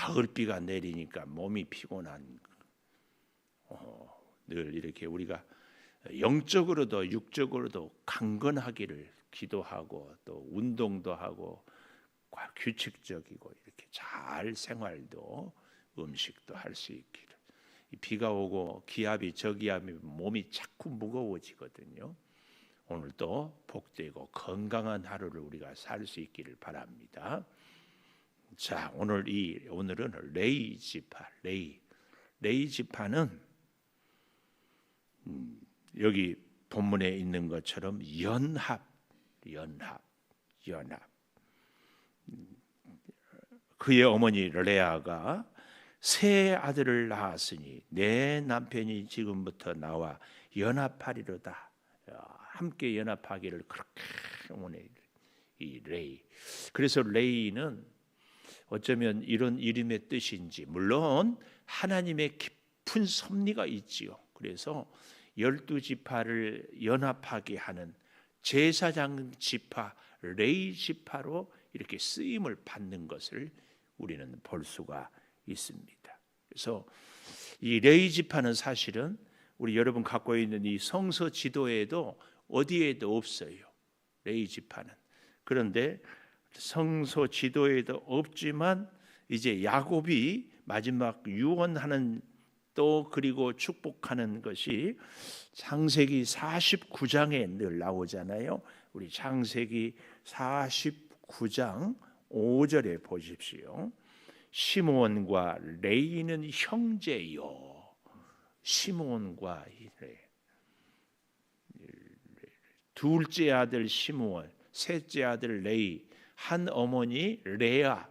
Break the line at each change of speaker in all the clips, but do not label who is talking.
가을비가 내리니까 몸이 피곤한 늘 이렇게 우리가 영적으로도 육적으로도 강건하기를 기도하고 또 운동도 하고 규칙적이고 이렇게 잘 생활도 음식도 할 수 있기를. 비가 오고 기압이 저기압이 몸이 자꾸 무거워지거든요. 오늘도 복되고 건강한 하루를 우리가 살 수 있기를 바랍니다. 자, 오늘은 레이 지파. 레이 지파는 여기 본문에 있는 것처럼 연합. 그의 어머니 레아가 세 아들을 낳았으니 내 남편이 지금부터 나와 연합하리로다. 함께 연합하기를 그렇게 원해. 이 레이. 그래서 레이는 어쩌면 이런 이름의 뜻인지 물론 하나님의 깊은 섭리가 있지요. 그래서 12지파를 연합하게 하는 제사장 지파 레이 지파로 이렇게 쓰임을 받는 것을 우리는 볼 수가 있습니다. 그래서 이 레이 지파는 사실은 우리 여러분 갖고 있는 이 성서 지도에도 어디에도 없어요. 레이 지파는. 그런데 성서 지도에도 없지만 이제 야곱이 마지막 유언하는 또 그리고 축복하는 것이 창세기 49장에 늘 나오잖아요. 우리 창세기 49장 5절에 보십시오. 시므온과 레이는 형제요. 시므온과 레이. 둘째 아들 시므온, 셋째 아들 레이, 한 어머니 레아.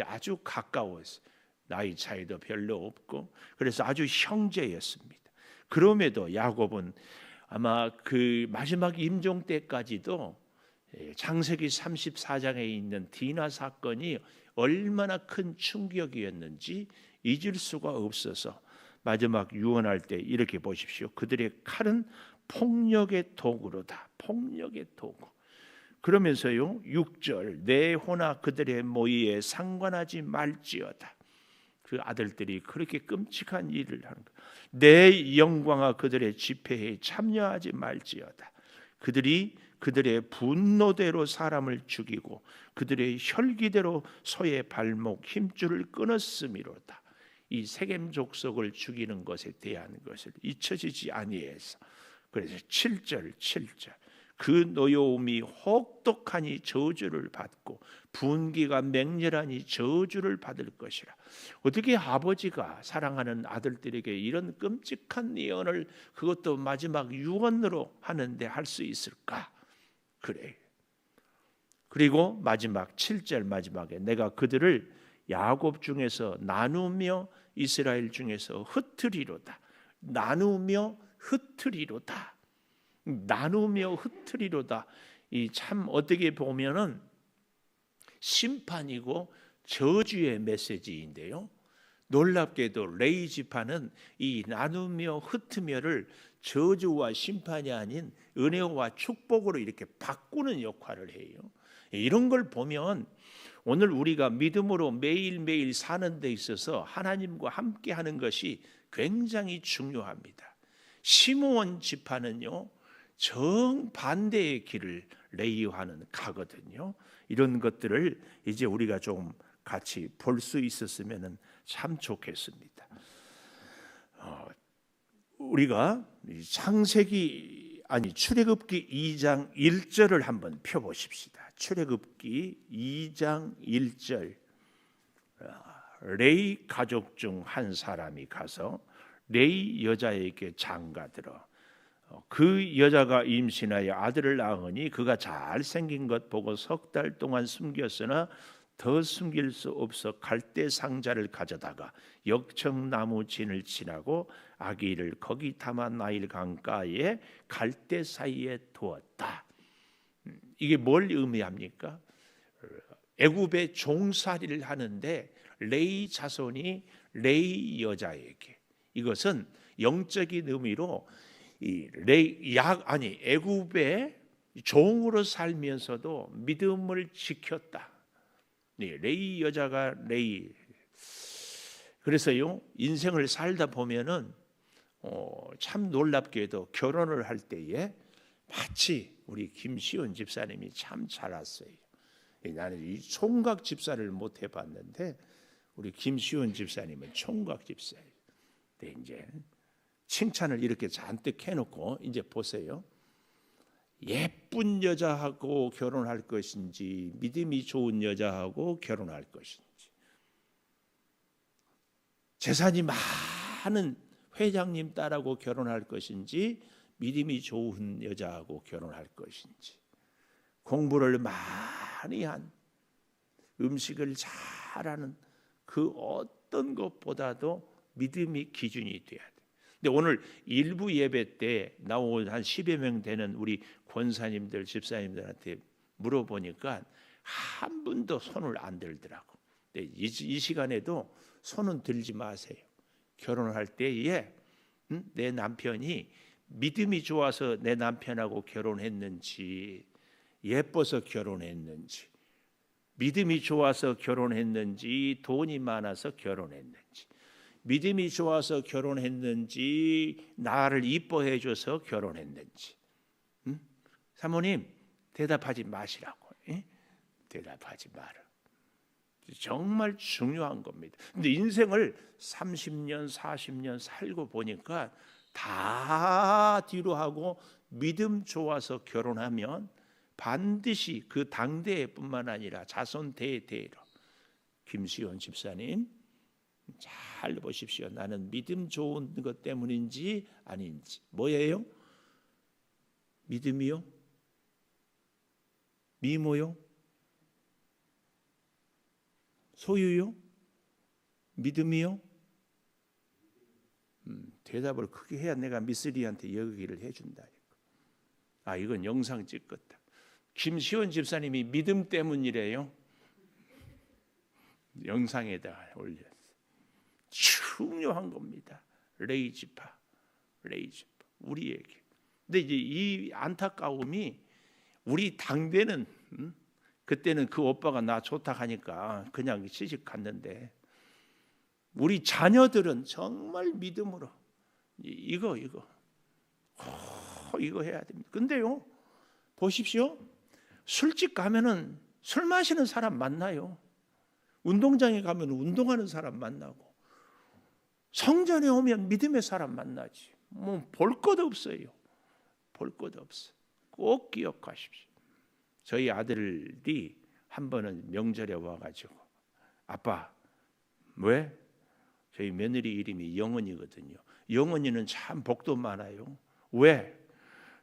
아주 가까웠어요. 나이 차이도 별로 없고 그래서 아주 형제였습니다. 그럼에도 야곱은 아마 그 마지막 임종 때까지도 창세기 34장에 있는 디나 사건이 얼마나 큰 충격이었는지 잊을 수가 없어서 마지막 유언할 때 이렇게 보십시오. 그들의 칼은 폭력의 도구로다. 폭력의 도구. 그러면서요 6절 내 호나 그들의 모의에 상관하지 말지어다. 그 아들들이 그렇게 끔찍한 일을 하는 것. 내 영광아 그들의 집회에 참여하지 말지어다. 그들이 그들의 분노대로 사람을 죽이고 그들의 혈기대로 소의 발목 힘줄을 끊었음이로다. 이 세겜 족속을 죽이는 것에 대한 것을 잊혀지지 아니해서 그래서 7절 그 노여움이 혹독하니 저주를 받고 분기가 맹렬하니 저주를 받을 것이라. 어떻게 아버지가 사랑하는 아들들에게 이런 끔찍한 예언을 그것도 마지막 유언으로 하는데 할 수 있을까? 그래. 그리고 마지막 7절 마지막에 내가 그들을 야곱 중에서 나누며 이스라엘 중에서 흩으리로다. 나누며 흩으리로다. 이 참 어떻게 보면은 심판이고 저주의 메시지인데요. 놀랍게도 레이 지파는 이 나누며 흩으며를 저주와 심판이 아닌 은혜와 축복으로 이렇게 바꾸는 역할을 해요. 이런 걸 보면 오늘 우리가 믿음으로 매일매일 사는 데 있어서 하나님과 함께 하는 것이 굉장히 중요합니다. 시므온 지파는요 정반대의 길을 레이와는 가거든요. 이런 것들을 이제 우리가 좀 같이 볼 수 있었으면 참 좋겠습니다. 우리가 출애굽기 2장 1절을 한번 펴보십시다. 출애굽기 2장 1절 레이 가족 중 한 사람이 가서 레이 여자에게 장가들어 그 여자가 임신하여 아들을 낳으니 그가 잘생긴 것 보고 석 달 동안 숨겼으나 더 숨길 수 없어 갈대 상자를 가져다가 역청나무 진을 치라고 아기를 거기 담아 나일 강가에 갈대 사이에 두었다. 이게 뭘 의미합니까? 애굽의 종살이를 하는데 레이 자손이 레이 여자에게 이것은 영적인 의미로 애굽의 종으로 살면서도 믿음을 지켰다. 레이 여자가 레이 그래서요, 인생을 살다 보면은 참 놀랍게도 결혼을 할 때에 마치 우리 김시원 집사님이 참 잘 왔어요. 나는 이 총각 집사를 못 해봤는데 우리 김시원 집사님은 총각 집사예요. 근데 이제 칭찬을 이렇게 잔뜩 해놓고 이제 보세요. 예쁜 여자하고 결혼할 것인지 믿음이 좋은 여자하고 결혼할 것인지, 재산이 많은 회장님 딸하고 결혼할 것인지 믿음이 좋은 여자하고 결혼할 것인지, 공부를 많이 한 음식을 잘하는 그 어떤 것보다도 믿음이 기준이 돼야 돼. 근데 오늘 일부 예배 때 나온 한 10여 명 되는 우리 권사님들, 집사님들한테 물어보니까 한 분도 손을 안 들더라고. 근데 이 시간에도 손은 들지 마세요. 결혼할 때에 내 남편이 믿음이 좋아서 내 남편하고 결혼했는지, 예뻐서 결혼했는지, 믿음이 좋아서 결혼했는지, 돈이 많아서 결혼했는지, 믿음이 좋아서 결혼했는지, 나를 이뻐해 줘서 결혼했는지, 사모님 대답하지 마시라고. 대답하지 마라. 정말 중요한 겁니다. 근데 인생을 30년 40년 살고 보니까 다 뒤로 하고 믿음 좋아서 결혼하면 반드시 그 당대뿐만 아니라 자손 대대로, 김시원 집사님 잘 보십시오. 나는 믿음 좋은 것 때문인지 아닌지. 뭐예요? 믿음이요? 미모요? 소유요? 믿음이요? 대답을 크게 해야 내가 미쓰리한테 여기를 해준다. 이건 영상 찍었다. 김시원 집사님이 믿음 때문이래요. 영상에다가 올렸어요. 중요한 겁니다. 레이지파 우리에게. 근데 이제 이 안타까움이 우리 당대는 그때는 그 오빠가 나 좋다 하니까 그냥 시집 갔는데, 우리 자녀들은 정말 믿음으로 이거 해야 됩니다. 근데요, 보십시오. 술집 가면은 술 마시는 사람 만나요. 운동장에 가면 운동하는 사람 만나고, 성전에 오면 믿음의 사람 만나지. 뭐 볼 것 없어요. 볼 것 없어. 꼭 기억하십시오. 저희 아들이 한 번은 명절에 와가지고, 아빠 왜? 저희 며느리 이름이 영원이거든요. 영원이는 참 복도 많아요. 왜?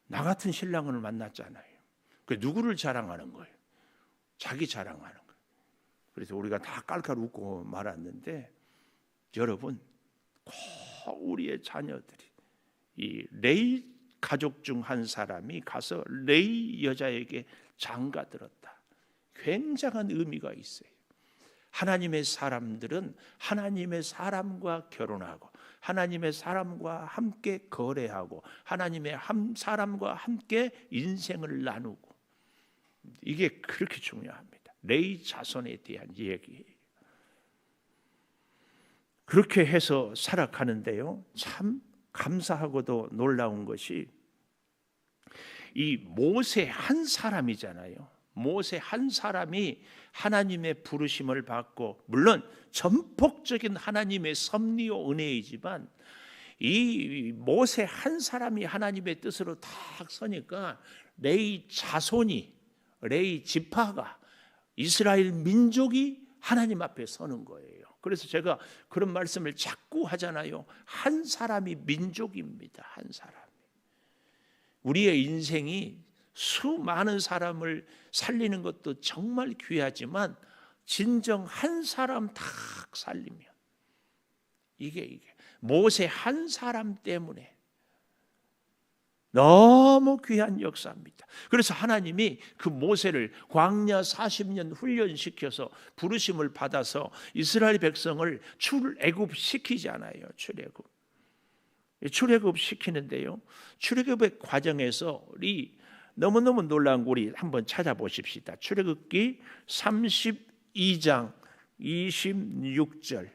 나 같은 신랑을 만났잖아요. 그 누구를 자랑하는 거예요? 자기 자랑하는 거예요. 그래서 우리가 다 깔깔 웃고 말았는데, 여러분 꼭 우리의 자녀들이 이 레이 가족 중 한 사람이 가서 레이 여자에게 장가들었다. 굉장한 의미가 있어요. 하나님의 사람들은 하나님의 사람과 결혼하고, 하나님의 사람과 함께 거래하고, 하나님의 사람과 함께 인생을 나누고, 이게 그렇게 중요합니다. 레이 자손에 대한 얘기예요. 그렇게 해서 살아가는데요, 참 감사하고도 놀라운 것이, 이 모세 한 사람이잖아요. 모세 한 사람이 하나님의 부르심을 받고, 물론 전폭적인 하나님의 섭리와 은혜이지만, 이 모세 한 사람이 하나님의 뜻으로 딱 서니까 레이 자손이, 레이 지파가, 이스라엘 민족이 하나님 앞에 서는 거예요. 그래서 제가 그런 말씀을 자꾸 하잖아요. 한 사람이 민족입니다. 한 사람이. 우리의 인생이 수많은 사람을 살리는 것도 정말 귀하지만, 진정 한 사람 딱 살리면, 이게 모세 한 사람 때문에 너무 귀한 역사입니다. 그래서 하나님이 그 모세를 광야 40년 훈련시켜서 부르심을 받아서 이스라엘 백성을 출애굽 시키잖아요. 출애굽 시키는데요, 출애굽의 과정에서 우리 너무너무 놀라운 거 우리 한번 찾아보십시다. 출애굽기 32장 26절.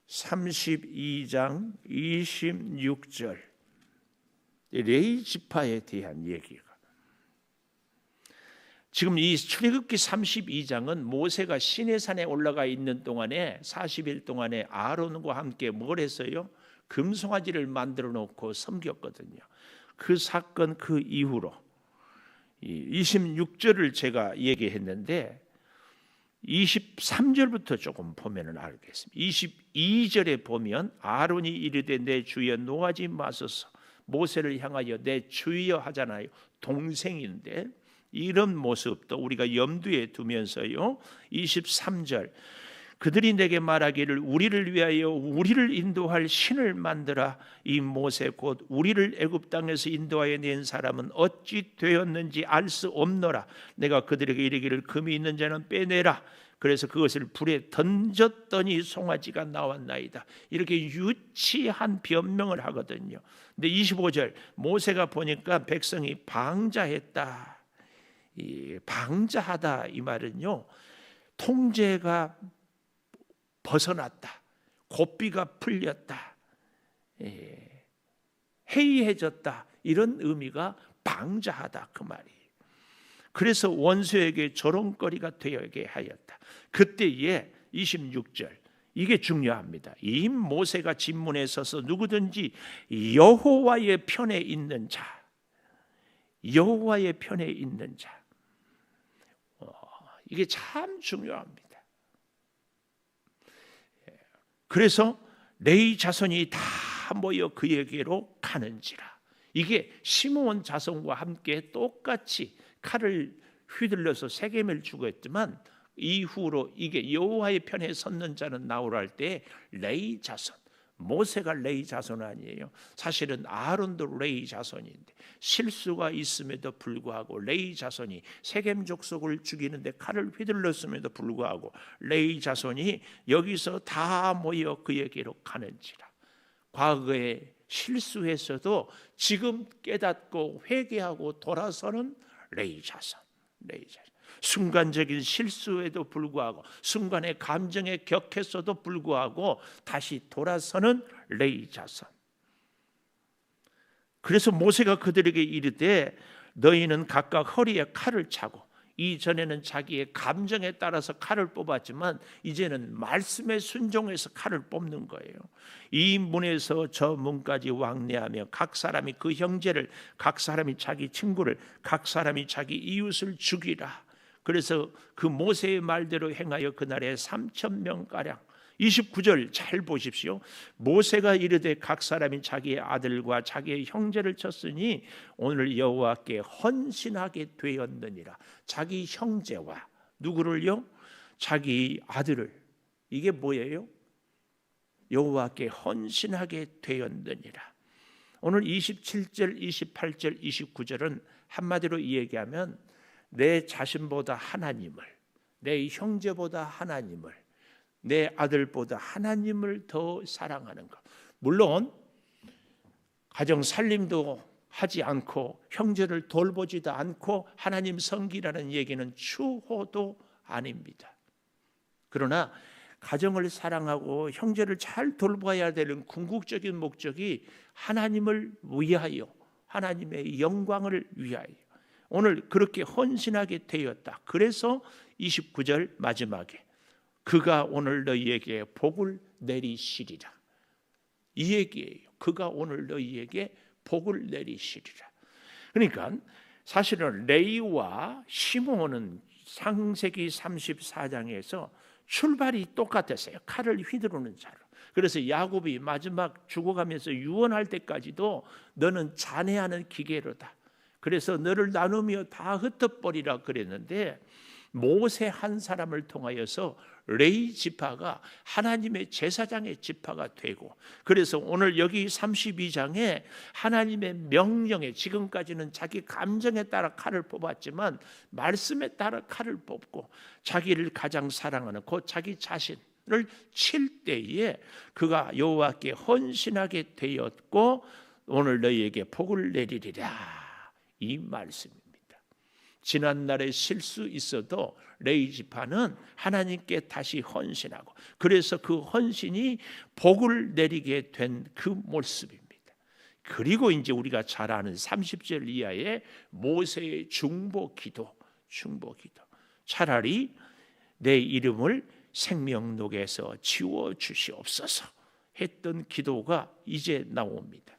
32장 26절 레위 지파에 대한 얘기가 지금 이 출애굽기 32장은 모세가 시내산에 올라가 있는 동안에 40일 동안에 아론과 함께 뭘 했어요? 금송아지를 만들어 놓고 섬겼거든요. 그 사건 그 이후로 26절을 제가 얘기했는데 23절부터 조금 보면은 알겠습니다. 22절에 보면 아론이 이르되 내 주여 노하지 마소서. 모세를 향하여 내 주여 하잖아요. 동생인데 이런 모습도 우리가 염두에 두면서요. 23절 그들이 내게 말하기를 우리를 위하여 우리를 인도할 신을 만들어 이 모세 곧 우리를 애굽 땅에서 인도하여 낸 사람은 어찌 되었는지 알 수 없노라. 내가 그들에게 이르기를 금이 있는 자는 빼내라. 그래서 그것을 불에 던졌더니 송아지가 나왔나이다. 이렇게 유치한 변명을 하거든요. 근데 25절 모세가 보니까 백성이 방자했다. 이 방자하다 이 말은요. 통제가 벗어났다. 고삐가 풀렸다. 해이해졌다. 이런 의미가 방자하다 그 말이에요. 그래서 원수에게 조롱거리가 되게 하였다. 그때에 26절 이게 중요합니다. 이 모세가 진문에 서서 누구든지 여호와의 편에 있는 자, 여호와의 편에 있는 자, 이게 참 중요합니다. 그래서 레위 자손이 다 모여 그에게로 가는지라. 이게 시므온 자손과 함께 똑같이 칼을 휘둘러서 세겜을 주고 했지만 이후로 이게 여호와의 편에 섰는 자는 나오라 할 때 레위 자손, 모세가 레위 자손 아니에요. 사실은 아론도 레위 자손인데 실수가 있음에도 불구하고 레위 자손이 세겜 족속을 죽이는데 칼을 휘둘렀음에도 불구하고 레위 자손이 여기서 다 모여 그에게로 가는지라. 과거에 실수했어도 지금 깨닫고 회개하고 돌아서는 레위 자손, 레위 자손. 순간적인 실수에도 불구하고 순간의 감정에 격했어도 불구하고 다시 돌아서는 레위 자손. 그래서 모세가 그들에게 이르되 너희는 각각 허리에 칼을 차고 이전에는 자기의 감정에 따라서 칼을 뽑았지만 이제는 말씀에 순종해서 칼을 뽑는 거예요. 이 문에서 저 문까지 왕래하며 각 사람이 그 형제를, 각 사람이 자기 친구를, 각 사람이 자기 이웃을 죽이라. 그래서 그 모세의 말대로 행하여 그날에 3,000명가량 29절 잘 보십시오. 모세가 이르되 각 사람이 자기의 아들과 자기의 형제를 쳤으니 오늘 여호와께 헌신하게 되었느니라. 자기 형제와 누구를요? 자기 아들을. 이게 뭐예요? 여호와께 헌신하게 되었느니라. 오늘 27절, 28절, 29절은 한마디로 얘기하면 내 자신보다 하나님을, 내 형제보다 하나님을, 내 아들보다 하나님을 더 사랑하는 것. 물론 가정 살림도 하지 않고 형제를 돌보지도 않고 하나님 섬기라는 얘기는 추호도 아닙니다. 그러나 가정을 사랑하고 형제를 잘 돌봐야 되는 궁극적인 목적이 하나님을 위하여, 하나님의 영광을 위하여 오늘 그렇게 헌신하게 되었다. 그래서 29절 마지막에 그가 오늘 너희에게 복을 내리시리라. 이 얘기예요. 그가 오늘 너희에게 복을 내리시리라. 그러니까 사실은 레위와 시므온은 창세기 34장에서 출발이 똑같았어요. 칼을 휘두르는 자로. 그래서 야곱이 마지막 죽어가면서 유언할 때까지도 너는 잔해하는 기계로다. 그래서 너를 나누며 다 흩어버리라 그랬는데 모세 한 사람을 통하여서 레위 지파가 하나님의 제사장의 지파가 되고, 그래서 오늘 여기 32장에 하나님의 명령에, 지금까지는 자기 감정에 따라 칼을 뽑았지만 말씀에 따라 칼을 뽑고 자기를 가장 사랑하는 곧 자기 자신을 칠 때에 그가 여호와께 헌신하게 되었고 오늘 너희에게 복을 내리리라. 이 말씀입니다. 지난날에 실수 있어도 레위 지파는 하나님께 다시 헌신하고, 그래서 그 헌신이 복을 내리게 된 그 모습입니다. 그리고 이제 우리가 잘 아는 30절 이하의 모세의 중보기도. 차라리 내 이름을 생명록에서 지워 주시옵소서 했던 기도가 이제 나옵니다.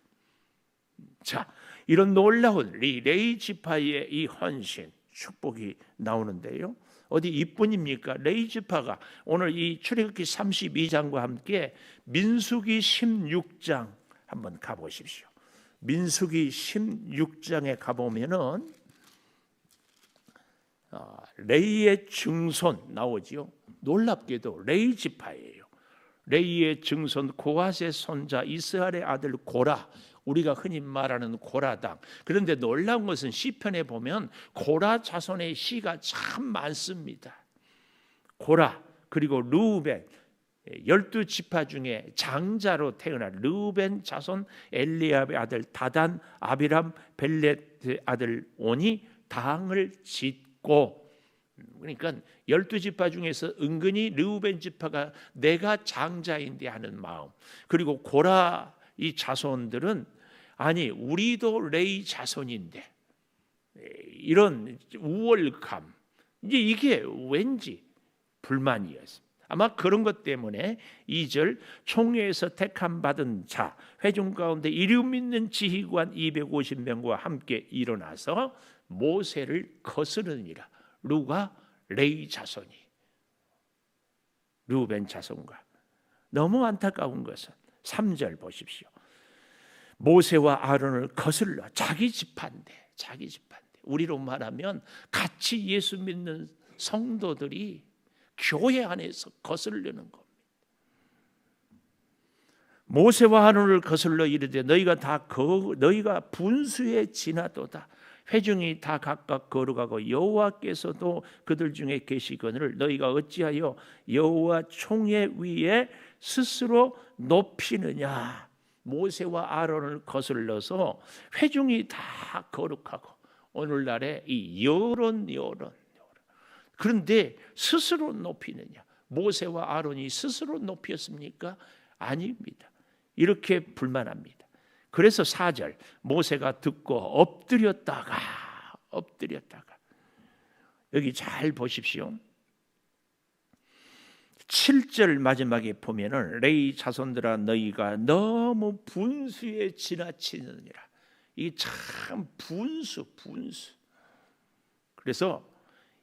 자, 이런 놀라운 레위 지파의 이 헌신, 축복이 나오는데요. 어디 이뿐입니까? 레위 지파가 오늘 이 출애굽기 32장과 함께 민수기 16장 한번 가보십시오. 민수기 16장에 가보면은 레위의 증손 나오지요. 놀랍게도 레위 지파예요. 레위의 증손 고핫의 손자 이스라엘의 아들 고라, 우리가 흔히 말하는 고라당. 그런데 놀라운 것은 시편에 보면 고라 자손의 시가 참 많습니다. 고라, 그리고 르우벤, 12지파 중에 장자로 태어난 르우벤 자손 엘리압의 아들 다단, 아비람, 벨렛의 아들 온이 당을 짓고, 그러니까 12지파 중에서 은근히 르우벤 지파가 내가 장자인데 하는 마음, 그리고 고라 이 자손들은 아니 우리도 레위 자손인데 이런 우월감, 이제 이게 왠지 불만이었습니다. 아마 그런 것 때문에 2절 총회에서 택함 받은 자 회중 가운데 이름 있는 지휘관 250명과 함께 일어나서 모세를 거스르니라. 누가? 레위 자손이, 르우벤 자손과. 너무 안타까운 것은 3절 보십시오. 모세와 아론을 거슬러 자기 집한데 우리로 말하면 같이 예수 믿는 성도들이 교회 안에서 거슬리는 겁니다. 모세와 아론을 거슬러 이르되 너희가 분수에 지나도다. 회중이 다 각각 거룩하고 여호와께서도 그들 중에 계시거늘 너희가 어찌하여 여호와 총회 위에 스스로 높이느냐. 모세와 아론을 거슬러서 회중이 다 거룩하고 오늘날에 이 여론 그런데 스스로 높이느냐. 모세와 아론이 스스로 높였습니까? 아닙니다. 이렇게 불만합니다. 그래서 4절 모세가 듣고 엎드렸다가 여기 잘 보십시오. 7절 마지막에 보면은 레위 자손들아 너희가 너무 분수에 지나치느니라. 이 참 분수. 그래서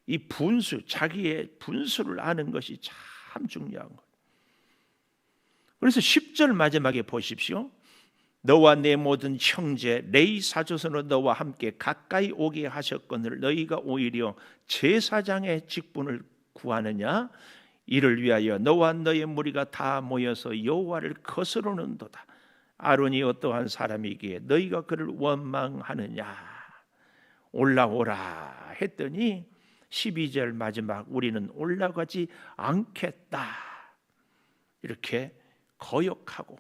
이 분수, 자기의 분수를 아는 것이 참 중요한 것. 그래서 10절 마지막에 보십시오. 너와 내 모든 형제 레위 사조선으로 너와 함께 가까이 오게 하셨거늘 너희가 오히려 제사장의 직분을 구하느냐. 이를 위하여 너와 너의 무리가 다 모여서 여호와를 거스르는도다. 아론이 어떠한 사람이기에 너희가 그를 원망하느냐. 올라오라 했더니 12절 마지막 우리는 올라가지 않겠다. 이렇게 거역하고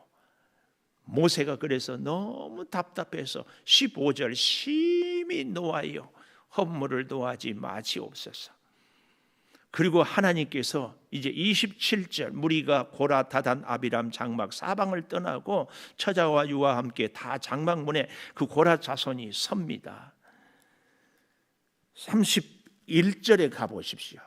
모세가 그래서 너무 답답해서 15절 심히 노하여 헌물을 도하지 마시옵소서. 그리고 하나님께서 이제 27절 무리가 고라, 다단, 아비람, 장막 사방을 떠나고 처자와 유와 함께 다 장막문에 그 고라 자손이 섭니다. 31절에 가보십시오.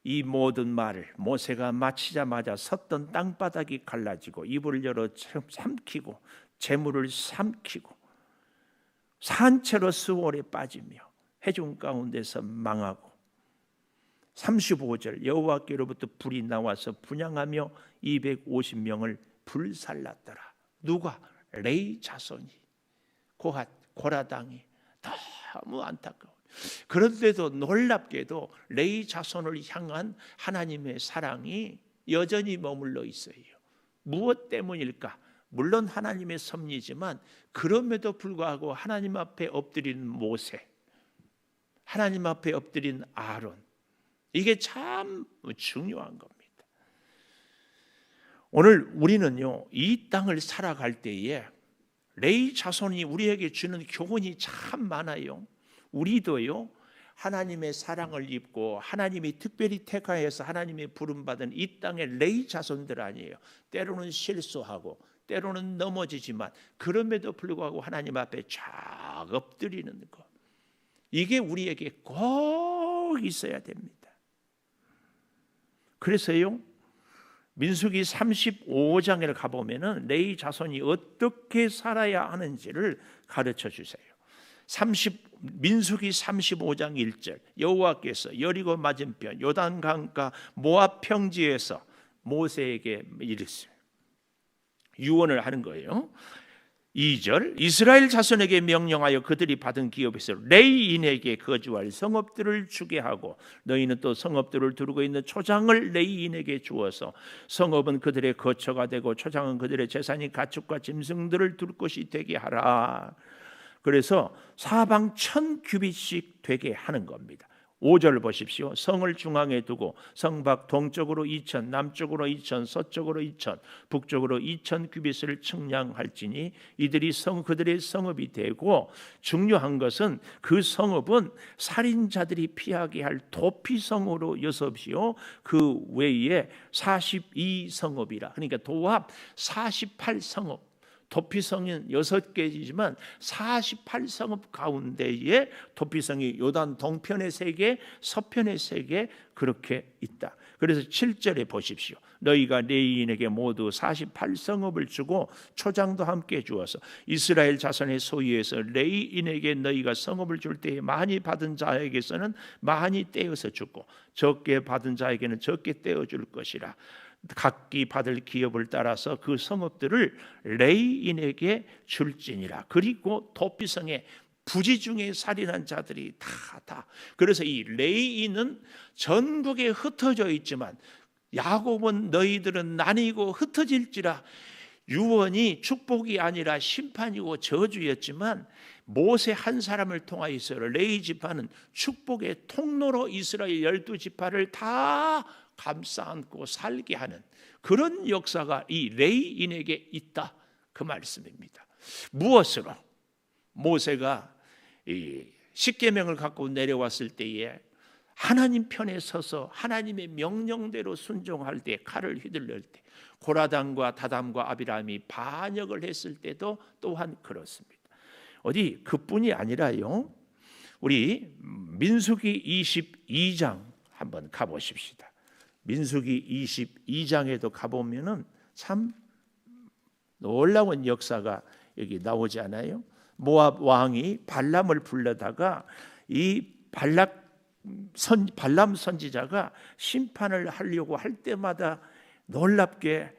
이 모든 말을 모세가 마치자마자 섰던 땅바닥이 갈라지고 입을 열어 삼키고 재물을 삼키고 산채로 수월에 빠지며 회중 가운데서 망하고 35절 여호와께로부터 불이 나와서 분향하며 250명을 불살랐더라. 누가? 레위 자손이, 고라당이. 너무 안타까워. 그런데도 놀랍게도 레위 자손을 향한 하나님의 사랑이 여전히 머물러 있어요. 무엇 때문일까? 물론 하나님의 섭리지만 그럼에도 불구하고 하나님 앞에 엎드린 모세, 하나님 앞에 엎드린 아론, 이게 참 중요한 겁니다. 오늘 우리는요, 이 땅을 살아갈 때에 레위 자손이 우리에게 주는 교훈이 참 많아요. 우리도요, 하나님의 사랑을 입고 하나님이 특별히 택하여서 하나님의 부름받은 이 땅의 레위 자손들 아니에요. 때로는 실수하고 때로는 넘어지지만 그럼에도 불구하고 하나님 앞에 쫙 엎드리는 것, 이게 우리에게 꼭 있어야 됩니다. 그래서요, 민수기 35장에 가보면은 레위 자손이 어떻게 살아야 하는지를 가르쳐 주세요. 민수기 35장 1절, 여호와께서 여리고 맞은편 요단강가 모압 평지에서 모세에게 이르시되, 유언을 하는 거예요. 2절, 이스라엘 자손에게 명령하여 그들이 받은 기업에서 레위인에게 거주할 성읍들을 주게 하고 너희는 또 성읍들을 두르고 있는 초장을 레위인에게 주어서 성읍은 그들의 거처가 되고 초장은 그들의 재산인 가축과 짐승들을 둘 곳이 되게 하라. 그래서 사방 1000규빗씩 되게 하는 겁니다. 5절 보십시오. 성을 중앙에 두고 성밖 동쪽으로 2000, 남쪽으로 2000, 서쪽으로 2000, 북쪽으로 2000규빗을 측량할지니 이들이 그들의 성읍이 되고, 중요한 것은 그 성읍은 살인자들이 피하게 할 도피성으로 6이요 그 외에 42성읍이라. 그러니까 도합 48성읍. 도피성은 6개이지만 48성읍 가운데에 도피성이 요단 동편의 3개, 서편의 3개 그렇게 있다. 그래서 7절에 보십시오. 너희가 레위인에게 모두 48성읍을 주고 초장도 함께 주어서 이스라엘 자손의 소유에서 레위인에게 너희가 성읍을 줄 때에 많이 받은 자에게서는 많이 떼어서 주고 적게 받은 자에게는 적게 떼어 줄 것이라. 각기 받을 기업을 따라서 그 성읍들을 레위인에게 줄지니라. 그리고 도피성에 부지 중에 살인한 자들이 다. 그래서 이 레위인은 전국에 흩어져 있지만 야곱은 너희들은 나뉘고 흩어질지라. 유언이 축복이 아니라 심판이고 저주였지만 모세 한 사람을 통하여서 레위 지파는 축복의 통로로 이스라엘 12지파를 다 감싸 안고 살게 하는 그런 역사가 이 레위인에게 있다, 그 말씀입니다. 무엇으로? 모세가 이 십계명을 갖고 내려왔을 때에 하나님 편에 서서 하나님의 명령대로 순종할 때, 칼을 휘둘릴 때, 고라단과 다담과 아비람이 반역을 했을 때도 또한 그렇습니다. 어디 그뿐이 아니라요, 우리 민수기 22장 한번 가보십시다. 민수기 22장에도 가보면은 참 놀라운 역사가 여기 나오지 않아요? 모압 왕이 발람을 불러다가 이 발람 선지자가 심판을 하려고 할 때마다 놀랍게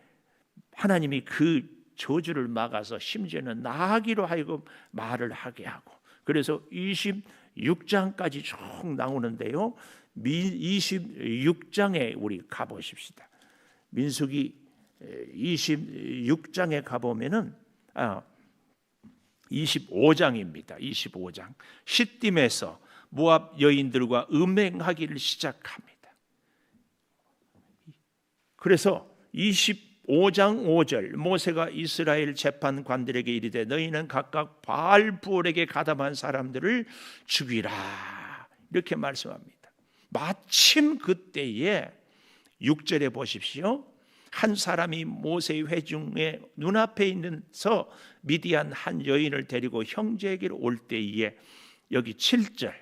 하나님이 그 저주를 막아서 심지어는 나아기로 하여금 말을 하게 하고, 그래서 26장까지 쭉 나오는데요, 26장에 우리 가보십시다. 민수기 26장에 가보면은 25장입니다. 25장. 시딤에서 모압 여인들과 음행하기를 시작합니다. 그래서 25장 5절, 모세가 이스라엘 재판관들에게 이르되 너희는 각각 바알 부올에게 가담한 사람들을 죽이라, 이렇게 말씀합니다. 마침 그때에 6절에 보십시오. 한 사람이 모세의 회중의 눈앞에 있는서 미디안 한 여인을 데리고 형제에게로 올 때에, 여기 7절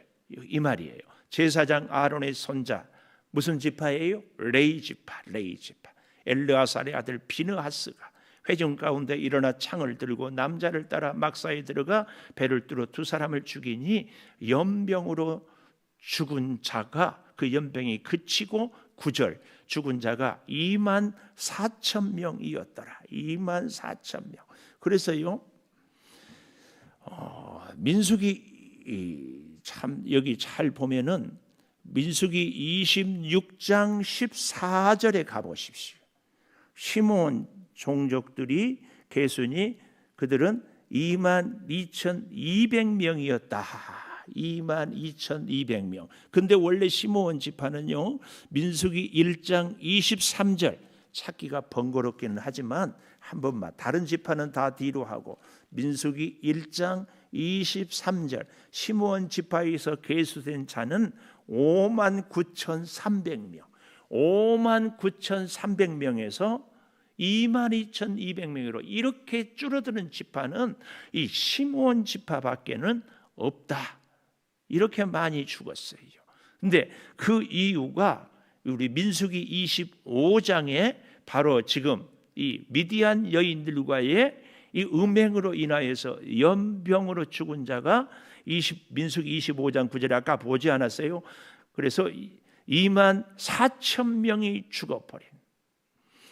이 말이에요. 제사장 아론의 손자 무슨 지파예요? 레위 지파. 엘르아살의 아들 비느하스가 회중 가운데 일어나 창을 들고 남자를 따라 막사에 들어가 배를 뚫어 2사람을 죽이니 연병으로 죽은 자가, 그 연병이 그치고 9절, 죽은 자가 24,000명이었더라. 24,000명. 그래서요, 민수기 참 여기 잘 보면은 민수기 26장 14절에 가보십시오. 시므온 종족들이 계순이 그들은 22,200명이었다. 22,200명. 근데 원래 시므온 지파는요, 민수기 1장 23절 찾기가 번거롭기는 하지만 한 번만, 다른 지파는 다 뒤로 하고 민수기 1장 23절 시므온 지파에서 계수된 자는 59,300명 59,300명에서 22,200명으로 이렇게 줄어드는 지파는 이 시므온 지파밖에는 없다. 이렇게 많이 죽었어요. 근데 그 이유가 우리 민수기 25장에 바로 지금 이 미디안 여인들과의 이 음행으로 인하여서 연병으로 죽은 자가 민수기 25장 9절에 아까 보지 않았어요? 그래서 24,000명이 죽어버린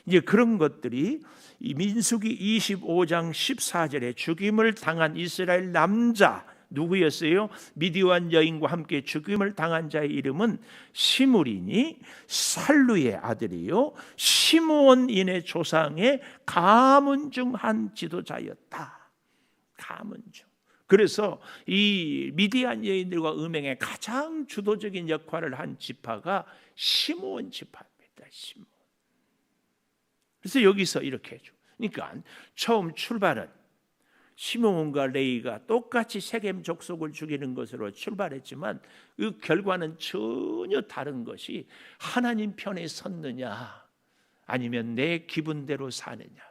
이제 그런 것들이 이 민수기 25장 14절에 죽임을 당한 이스라엘 남자 누구였어요? 미디안 여인과 함께 죽임을 당한 자의 이름은 시므리니 살루의 아들이요 시므온인의 조상의 가문 중 한 지도자였다. 가문 중. 그래서 이 미디안 여인들과 음행에 가장 주도적인 역할을 한 지파가 시므온 지파입니다. 시므온. 그래서 여기서 이렇게 해줘. 그러니까 처음 출발은 시므온과 레위가 똑같이 세겜 족속을 죽이는 것으로 출발했지만 그 결과는 전혀 다른 것이 하나님 편에 섰느냐 아니면 내 기분대로 사느냐.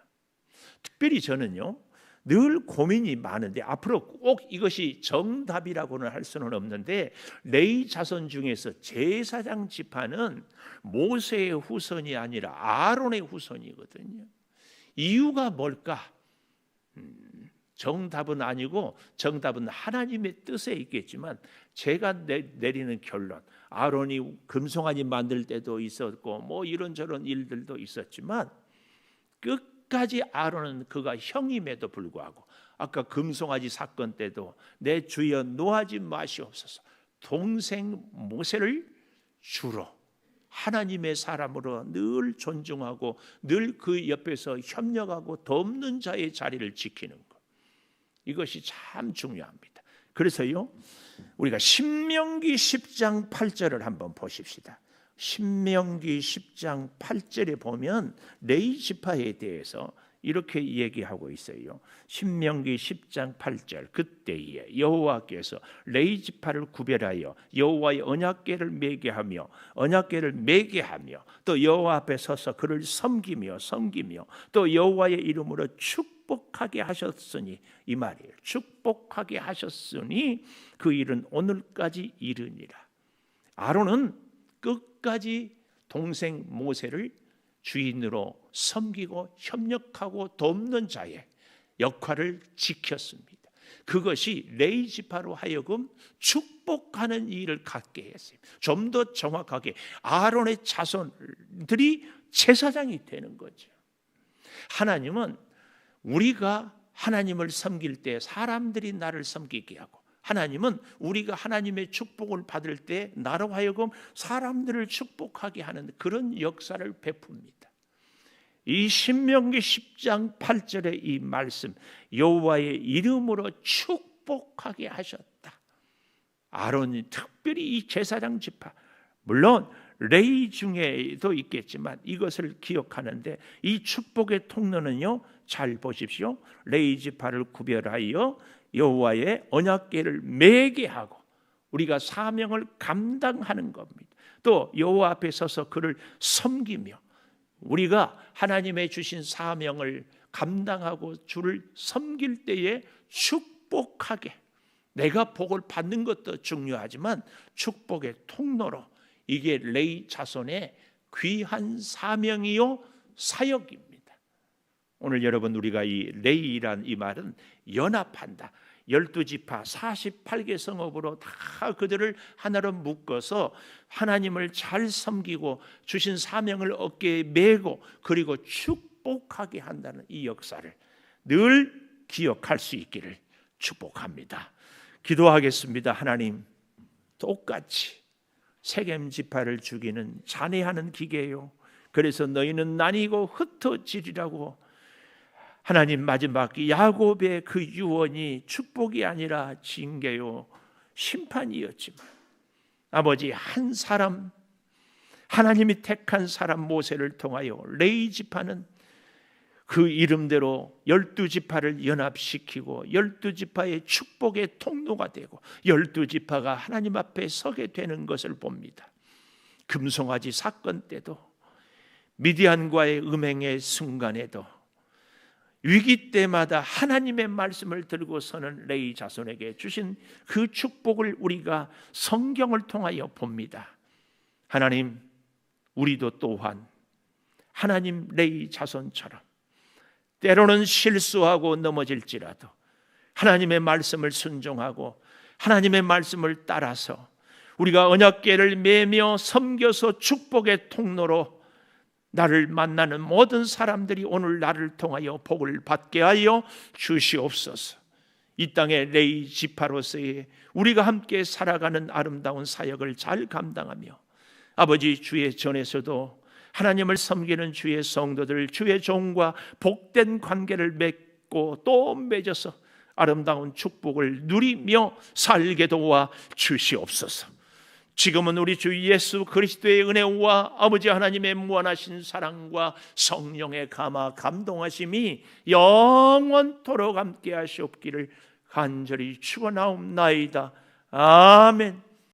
특별히 저는요 늘 고민이 많은데 앞으로 꼭 이것이 정답이라고는 할 수는 없는데 레위 자손 중에서 제사장 지파는 모세의 후손이 아니라 아론의 후손이거든요. 이유가 뭘까? 정답은 아니고 정답은 하나님의 뜻에 있겠지만 제가 내리는 결론 아론이 금송아지 만들 때도 있었고 뭐 이런저런 일들도 있었지만 끝까지 아론은 그가 형임에도 불구하고 아까 금송아지 사건 때도 내 주여 노하지 마시옵소서 동생 모세를 주로 하나님의 사람으로 늘 존중하고 늘 그 옆에서 협력하고 돕는 자의 자리를 지키는 것 이것이 참 중요합니다. 그래서요 우리가 신명기 10장 8절을 한번 보십시다. 신명기 10장 8절에 보면 레위 지파에 대해서 이렇게 얘기하고 있어요. 신명기 10장 8절 그때에 여호와께서 레위 지파를 구별하여 여호와의 언약궤를 매게 하며 또 여호와 앞에 서서 그를 섬기며 또 여호와의 이름으로 축복하게 하셨으니 이 말이에요. 축복하게 하셨으니 그 일은 오늘까지 이르니라. 아론은 끝까지 동생 모세를 주인으로 섬기고 협력하고 돕는 자의 역할을 지켰습니다. 그것이 레위 지파로 하여금 축복하는 일을 갖게 했어요. 좀 더 정확하게 아론의 자손들이 제사장이 되는 거죠. 하나님은 우리가 하나님을 섬길 때 사람들이 나를 섬기게 하고 하나님은 우리가 하나님의 축복을 받을 때 나로 하여금 사람들을 축복하게 하는 그런 역사를 베풉니다. 이 신명기 10장 8절의 이 말씀 여호와의 이름으로 축복하게 하셨다. 아론이 특별히 이 제사장 지파 물론 레위 중에도 있겠지만 이것을 기억하는데 이 축복의 통로는요 잘 보십시오. 레위 지파를 구별하여 여호와의 언약궤를 매게 하고 우리가 사명을 감당하는 겁니다. 또 여호와 앞에 서서 그를 섬기며 우리가 하나님의 주신 사명을 감당하고 주를 섬길 때에 축복하게 내가 복을 받는 것도 중요하지만 축복의 통로로 이게 레위 자손의 귀한 사명이요 사역입니다. 오늘 여러분 우리가 이 레위란 이 말은 연합한다. 12지파 48개 성읍으로 다 그들을 하나로 묶어서 하나님을 잘 섬기고 주신 사명을 어깨에 메고 그리고 축복하게 한다는 이 역사를 늘 기억할 수 있기를 축복합니다. 기도하겠습니다. 하나님 똑같이 세겜 지파를 죽이는 잔해하는 기계요. 그래서 너희는 나뉘고 흩어지리라고 하나님 마지막 야곱의 그 유언이 축복이 아니라 징계요 심판이었지만 아버지 한 사람 하나님이 택한 사람 모세를 통하여 레위 지파는 그 이름대로 12지파를 연합시키고 12지파의 축복의 통로가 되고 12지파가 하나님 앞에 서게 되는 것을 봅니다. 금송아지 사건 때도, 미디안과의 음행의 순간에도, 위기 때마다 하나님의 말씀을 들고 서는 레위 자손에게 주신 그 축복을 우리가 성경을 통하여 봅니다. 하나님, 우리도 또한 하나님 레위 자손처럼 때로는 실수하고 넘어질지라도 하나님의 말씀을 순종하고 하나님의 말씀을 따라서 우리가 언약궤를 매며 섬겨서 축복의 통로로 나를 만나는 모든 사람들이 오늘 나를 통하여 복을 받게 하여 주시옵소서. 이 땅의 레위 지파로서의 우리가 함께 살아가는 아름다운 사역을 잘 감당하며 아버지, 주의 전에서도 하나님을 섬기는 주의 성도들, 주의 종과 복된 관계를 맺고 또 맺어서 아름다운 축복을 누리며 살게 도와 주시옵소서. 지금은 우리 주 예수 그리스도의 은혜와 아버지 하나님의 무한하신 사랑과 성령의 감화 감동하심이 영원토록 함께 하시옵기를 간절히 축원하옵나이다. 아멘.